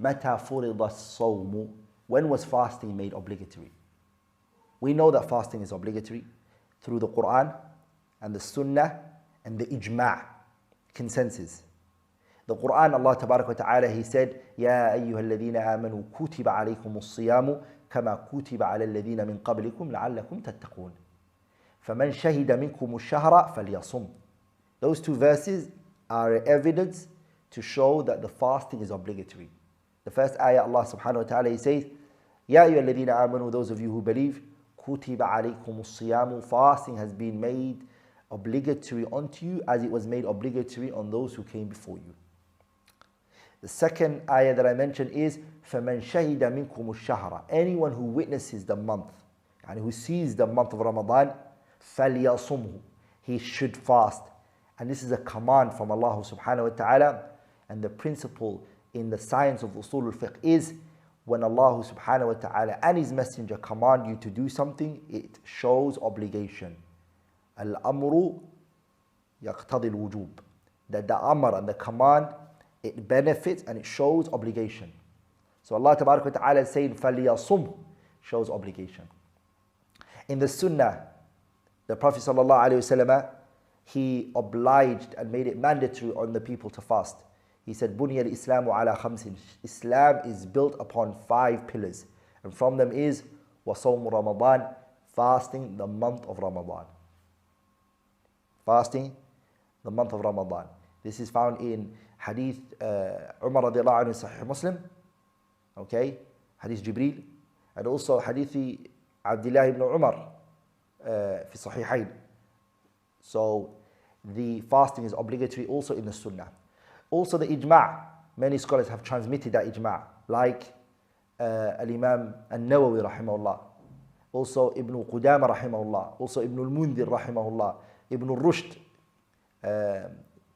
متى فرض الصوم? When was fasting made obligatory? We know that fasting is obligatory through the Quran and the Sunnah and the ijma', consensus. The Quran, Allah Tabarak wa Ta'ala, He said, يَا أَيُّهَا الَّذِينَ آمَنُوا كُتِبَ عَلَيْكُمُ الصِّيَامُ كَمَا كُتِبَ عَلَى الَّذِينَ مِنْ قَبْلِكُمْ لَعَلَّكُمْ تَتَّقُونَ فَمَنْ شَهِدَ مِنْكُمُ الشَّهْرَ فَلْيَصُمْ. Those two verses are evidence to show that the fasting is obligatory. The first ayah, Allah Subhanahu wa Ta'ala, He says, يَا أَيُّهَا الَّذِينَ آمَنُوا, those of you who believe, كُتِبَ عَلَيْكُمُ الصِّيَامُ, fasting has been made obligatory unto you as it was made obligatory on those who came before you. The second ayah that I mentioned is فَمَنْ شَهِدَ مِنْكُمُ الشَّهْرَ, anyone who witnesses the month and who sees the month of Ramadan, فَلْيَصُمْهُ, he should fast. And this is a command from Allah Subhanahu wa Ta'ala. And the principle in the science of usul al-fiqh is when Allah Subhanahu wa Ta'ala and His Messenger command you to do something, it shows obligation. Al-amru yaqtadi al-wujub, that the amr and the command, it benefits and it shows obligation. So Allah Tabarak wa Ta'ala is saying فَلْيَصُمْ, shows obligation. In the Sunnah, the Prophet Sallallahu Alaihi Wasallam, he obliged and made it mandatory on the people to fast. He said, بُنِيَ الْإِسْلَامُ عَلَى خَمْسٍ, Islam is built upon 5 pillars. And from them is وَصَوْمُ Ramadan, fasting the month of Ramadan. Fasting the month of Ramadan. This is found in Hadith Umar radiallahu anhu in Sahih Muslim. Okay, Hadith Jibreel. And also Hadith Abdullah ibn Umar في Sahihain. So the fasting is obligatory also in the Sunnah. Also the ijma', many scholars have transmitted that ijma', like Al-Imam An-Nawawi rahimahullah, also Ibn Qudama rahimahullah, also Ibn al-Mundhir rahimahullah, Ibn al-Rushd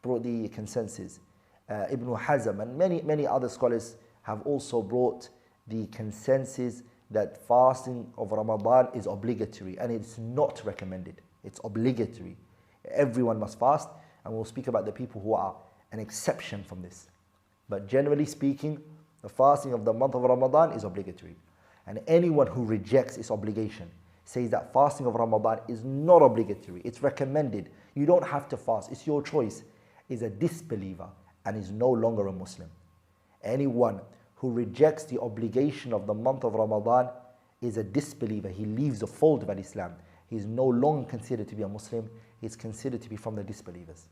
brought the consensus, Ibn Hazm, and many other scholars have also brought the consensus that fasting of Ramadan is obligatory and it's not recommended. It's obligatory. Everyone must fast, and we'll speak about the people who are an exception from this. But generally speaking, the fasting of the month of Ramadan is obligatory. And anyone who rejects its obligation, says that fasting of Ramadan is not obligatory, it's recommended, you don't have to fast, it's your choice, is a disbeliever and is no longer a Muslim. Anyone who rejects the obligation of the month of Ramadan is a disbeliever. He leaves the fold of Islam. He is no longer considered to be a Muslim. He is considered to be from the disbelievers.